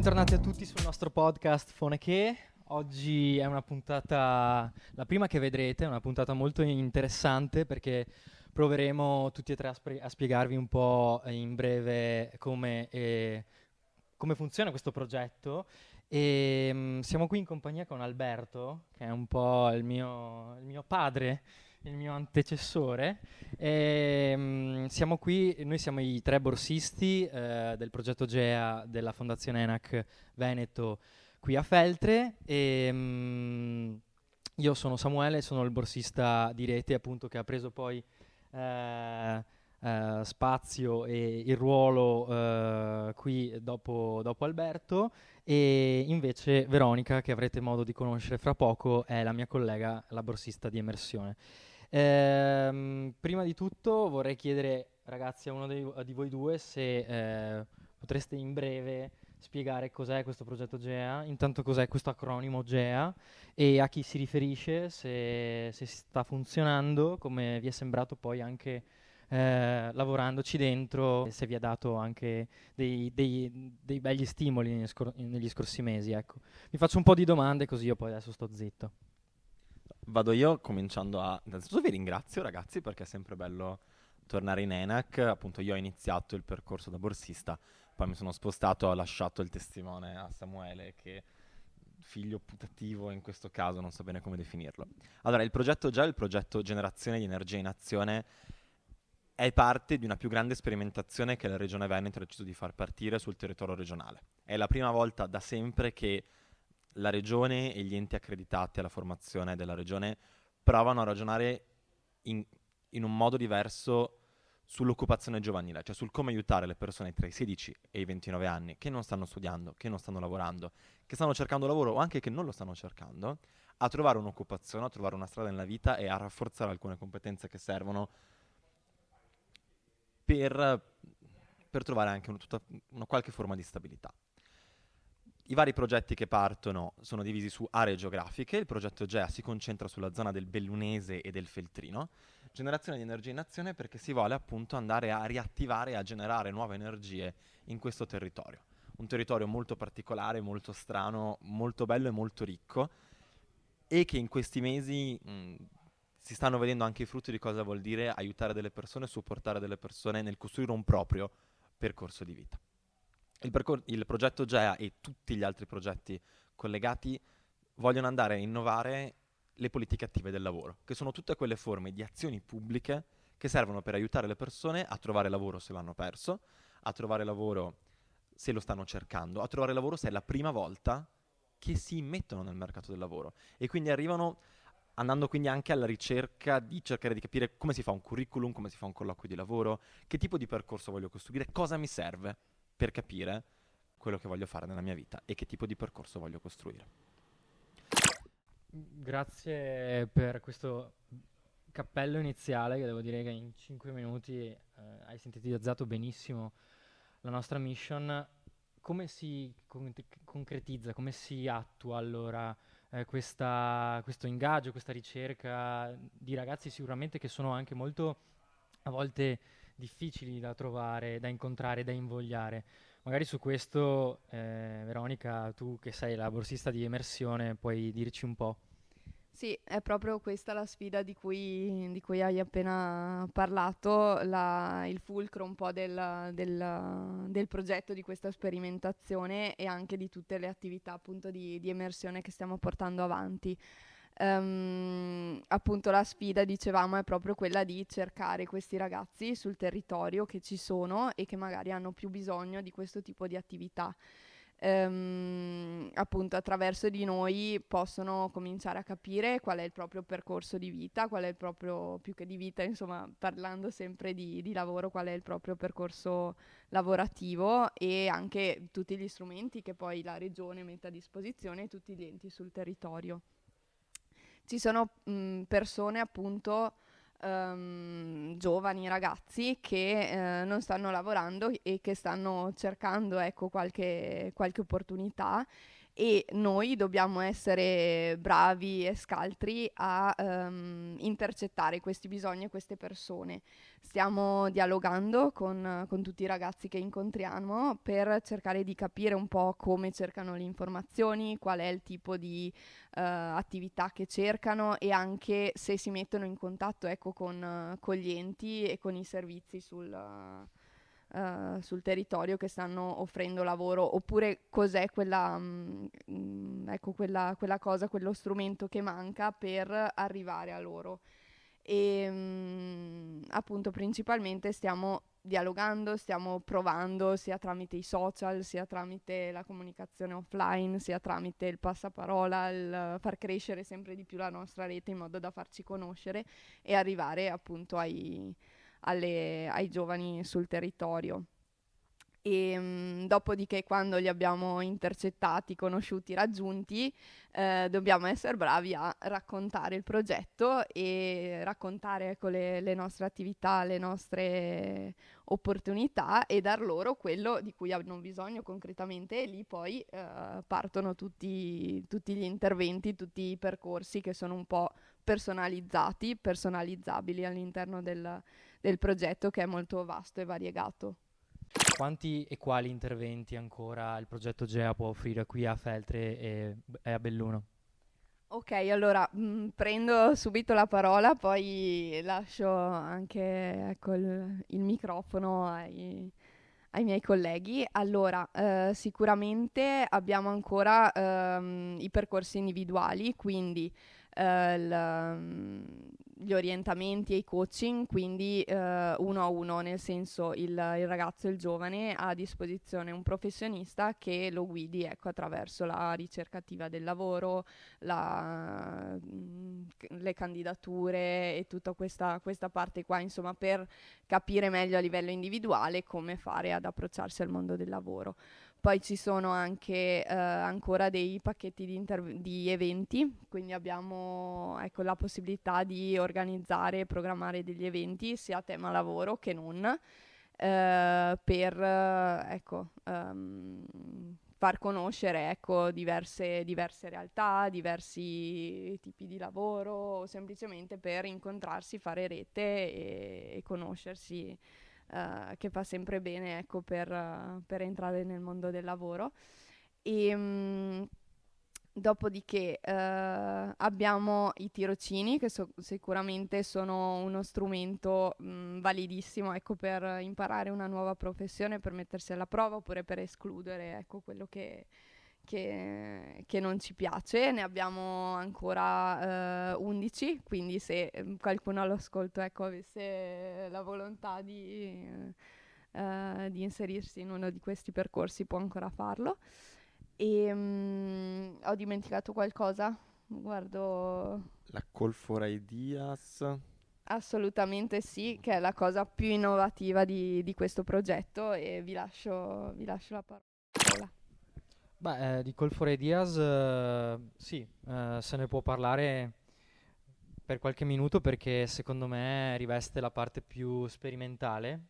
bentornati a tutti sul nostro podcast Fone Che. Oggi è una puntata, la prima che vedrete, una puntata molto interessante perché proveremo tutti e tre a spiegarvi un po' in breve come funziona questo progetto. E siamo qui in compagnia con Alberto, che è un po' il mio padre, il mio antecessore. Siamo qui, noi siamo i tre borsisti del progetto GEA della Fondazione ENAC Veneto qui a Feltre. Io sono Samuele, sono il borsista di rete, appunto, che ha preso poi spazio e il ruolo qui dopo Alberto. E invece Veronica, che avrete modo di conoscere fra poco, è la mia collega, la borsista di Immersione. Prima di tutto vorrei chiedere, ragazzi, a uno di voi due se potreste in breve spiegare cos'è questo progetto GEA, intanto cos'è questo acronimo GEA e a chi si riferisce, se sta funzionando, come vi è sembrato poi anche lavorandoci dentro, se vi ha dato anche dei begli stimoli negli scorsi mesi, ecco. Vi faccio un po' di domande così io poi adesso sto zitto. Vado io cominciando innanzitutto vi ringrazio ragazzi perché è sempre bello tornare in ENAC. Appunto io ho iniziato il percorso da borsista, poi mi sono spostato, ho lasciato il testimone a Samuele, che figlio putativo in questo caso, non so bene come definirlo. Allora, il progetto GEA, il progetto Generazione di Energia in Azione, è parte di una più grande sperimentazione che la Regione Veneto ha deciso di far partire sul territorio regionale. È la prima volta da sempre che la Regione e gli enti accreditati alla formazione della Regione provano a ragionare in un modo diverso sull'occupazione giovanile, cioè sul come aiutare le persone tra i 16 e i 29 anni che non stanno studiando, che non stanno lavorando, che stanno cercando lavoro o anche che non lo stanno cercando, a trovare un'occupazione, a trovare una strada nella vita e a rafforzare alcune competenze che servono per, per trovare anche una qualche forma di stabilità. I vari progetti che partono sono divisi su aree geografiche. Il progetto GEA si concentra sulla zona del Bellunese e del Feltrino. Generazione di energia in azione perché si vuole appunto andare a riattivare e a generare nuove energie in questo territorio. Un territorio molto particolare, molto strano, molto bello e molto ricco, e che in questi mesi si stanno vedendo anche i frutti di cosa vuol dire aiutare delle persone, supportare delle persone nel costruire un proprio percorso di vita. Il progetto GEA e tutti gli altri progetti collegati vogliono andare a innovare le politiche attive del lavoro, che sono tutte quelle forme di azioni pubbliche che servono per aiutare le persone a trovare lavoro se l'hanno perso, a trovare lavoro se lo stanno cercando, a trovare lavoro se è la prima volta che si immettono nel mercato del lavoro. E quindi arrivano andando quindi anche alla ricerca di cercare di capire come si fa un curriculum, come si fa un colloquio di lavoro, che tipo di percorso voglio costruire, cosa mi serve per capire quello che voglio fare nella mia vita e che tipo di percorso voglio costruire. Grazie per questo cappello iniziale, che devo dire che in 5 minuti hai sintetizzato benissimo la nostra mission. Come si concretizza, come si attua allora questo ingaggio, questa ricerca di ragazzi sicuramente che sono anche molto a volte difficili da trovare, da incontrare, da invogliare? Magari su questo, Veronica, tu che sei la borsista di Immersione, puoi dirci un po'. Sì, è proprio questa la sfida di cui hai appena parlato, il fulcro un po' del progetto, di questa sperimentazione e anche di tutte le attività appunto di immersione che stiamo portando avanti. Appunto la sfida, dicevamo, è proprio quella di cercare questi ragazzi sul territorio che ci sono e che magari hanno più bisogno di questo tipo di attività. Appunto attraverso di noi possono cominciare a capire qual è il proprio percorso di vita, qual è il proprio, più che di vita, insomma, parlando sempre di lavoro, qual è il proprio percorso lavorativo e anche tutti gli strumenti che poi la regione mette a disposizione e tutti gli enti sul territorio. Ci sono persone appunto giovani ragazzi che non stanno lavorando e che stanno cercando, ecco, qualche opportunità, e noi dobbiamo essere bravi e scaltri a intercettare questi bisogni e queste persone. Stiamo dialogando con tutti i ragazzi che incontriamo per cercare di capire un po' come cercano le informazioni, qual è il tipo di attività che cercano e anche se si mettono in contatto, ecco, con gli enti e con i servizi sul territorio che stanno offrendo lavoro, oppure cos'è ecco, quella cosa, quello strumento che manca per arrivare a loro. E appunto principalmente stiamo dialogando, stiamo provando sia tramite i social, sia tramite la comunicazione offline, sia tramite il passaparola, il far crescere sempre di più la nostra rete in modo da farci conoscere e arrivare appunto ai giovani sul territorio. E dopodiché, quando li abbiamo intercettati, conosciuti, raggiunti, dobbiamo essere bravi a raccontare il progetto e raccontare, ecco, le nostre attività, le nostre opportunità e dar loro quello di cui hanno bisogno concretamente, e lì poi partono tutti gli interventi, tutti i percorsi che sono un po' personalizzati, personalizzabili all'interno del progetto, che è molto vasto e variegato. Quanti e quali interventi ancora il progetto GEA può offrire qui a Feltre e a Belluno? Ok, allora prendo subito la parola, poi lascio anche, ecco, il microfono ai miei colleghi. Allora, sicuramente abbiamo ancora i percorsi individuali, quindi gli orientamenti e i coaching, quindi uno a uno, nel senso il ragazzo, il giovane, ha a disposizione un professionista che lo guidi, ecco, attraverso la ricerca attiva del lavoro, le candidature e tutta questa parte qua, insomma, per capire meglio a livello individuale come fare ad approcciarsi al mondo del lavoro. Poi ci sono anche ancora dei pacchetti di eventi, quindi abbiamo, ecco, la possibilità di organizzare e programmare degli eventi sia a tema lavoro che non, per ecco, far conoscere, ecco, diverse realtà, diversi tipi di lavoro, o semplicemente per incontrarsi, fare rete e conoscersi, che fa sempre bene, ecco, per entrare nel mondo del lavoro. E dopodiché abbiamo i tirocini, che sicuramente sono uno strumento validissimo, ecco, per imparare una nuova professione, per mettersi alla prova oppure per escludere, ecco, quello che non ci piace. Ne abbiamo ancora 11, quindi se qualcuno all'ascolto, ecco, avesse la volontà di inserirsi in uno di questi percorsi, può ancora farlo. E ho dimenticato qualcosa? Guardo. La Call for Ideas. Assolutamente sì, che è la cosa più innovativa di questo progetto, e vi lascio la parola. Beh, di Call for Ideas, sì, se ne può parlare per qualche minuto perché secondo me riveste la parte più sperimentale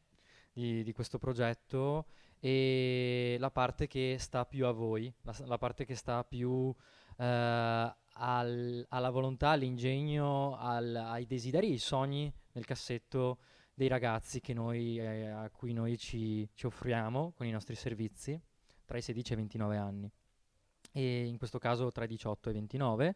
di questo progetto e la parte che sta più a voi, la parte che sta più alla volontà, all'ingegno, ai desideri e ai sogni nel cassetto dei ragazzi a cui noi ci offriamo con i nostri servizi tra i 16 e i 29 anni, e in questo caso tra i 18 e i 29.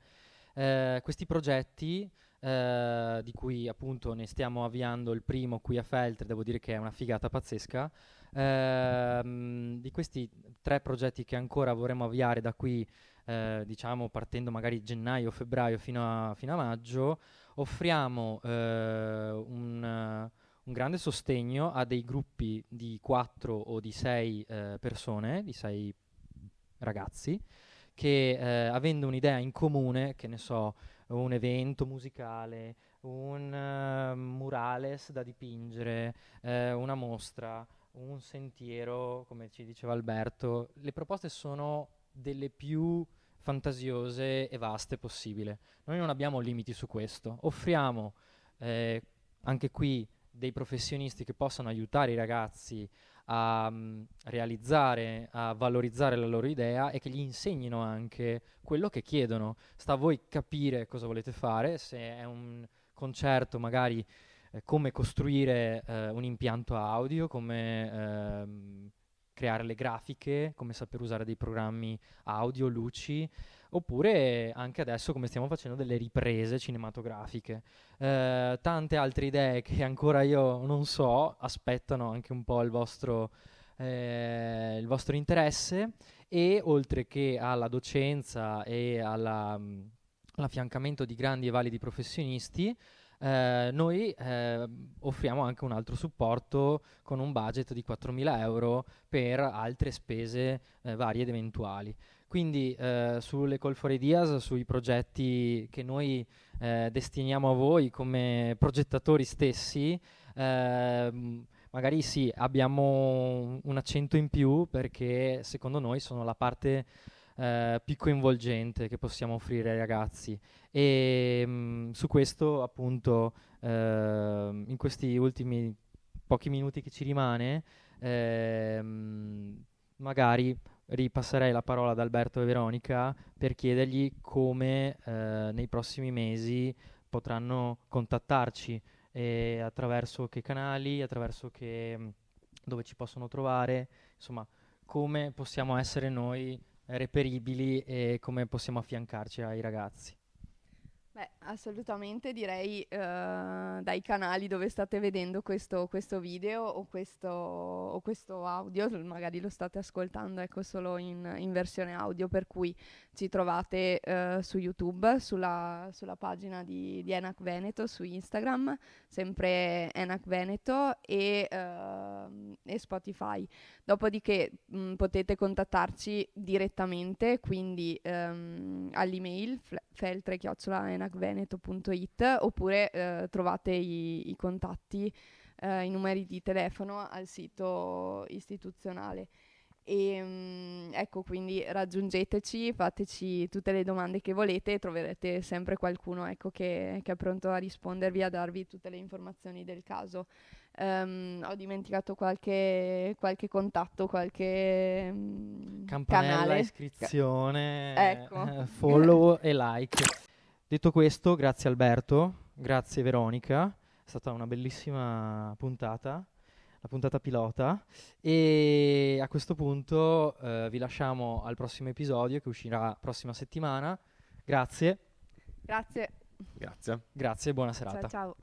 Questi progetti, di cui appunto ne stiamo avviando il primo qui a Feltre, devo dire che è una figata pazzesca. Di questi 3 progetti che ancora vorremmo avviare da qui, diciamo partendo magari gennaio, febbraio fino a maggio, offriamo un grande sostegno a dei gruppi di 4 o di 6 persone, di 6 ragazzi, che avendo un'idea in comune, che ne so, un evento musicale, un murales da dipingere, una mostra, un sentiero, come ci diceva Alberto, le proposte sono delle più fantasiose e vaste possibile. Noi non abbiamo limiti su questo, offriamo anche qui dei professionisti che possano aiutare i ragazzi a realizzare, a valorizzare la loro idea e che gli insegnino anche quello che chiedono. Sta a voi capire cosa volete fare, se è un concerto magari come costruire un impianto audio, come creare le grafiche, come saper usare dei programmi audio, luci, oppure anche adesso come stiamo facendo delle riprese cinematografiche. Tante altre idee che ancora io non so, aspettano anche un po' il vostro interesse, e oltre che alla docenza e all'affiancamento di grandi e validi professionisti, noi offriamo anche un altro supporto con un budget di 4.000 euro per altre spese varie ed eventuali. Quindi sulle Call for Ideas, sui progetti che noi destiniamo a voi come progettatori stessi, magari sì, abbiamo un accento in più, perché secondo noi sono la parte più coinvolgente che possiamo offrire ai ragazzi, e su questo appunto in questi ultimi pochi minuti che ci rimane magari ripasserei la parola ad Alberto e Veronica per chiedergli come nei prossimi mesi potranno contattarci, e attraverso che canali, attraverso dove ci possono trovare, insomma, come possiamo essere noi reperibili e come possiamo affiancarci ai ragazzi. Beh, assolutamente direi dai canali dove state vedendo questo video o questo audio, magari lo state ascoltando ecco solo in versione audio, per cui ci trovate su YouTube, sulla pagina di ENAC Veneto, su Instagram, sempre ENAC Veneto, e Spotify. Dopodiché potete contattarci direttamente, quindi all'email feltre@enacveneto.it, oppure trovate i contatti, i numeri di telefono al sito istituzionale. E ecco, quindi raggiungeteci, fateci tutte le domande che volete e troverete sempre qualcuno ecco, che è pronto a rispondervi, a darvi tutte le informazioni del caso. Ho dimenticato qualche contatto, qualche Campanella, canale. iscrizione, Ecco. follow e like. Detto questo, grazie Alberto, grazie Veronica, è stata una bellissima puntata, la puntata pilota, e a questo punto vi lasciamo al prossimo episodio che uscirà prossima settimana. Grazie. Grazie. Grazie. Buona serata. Ciao.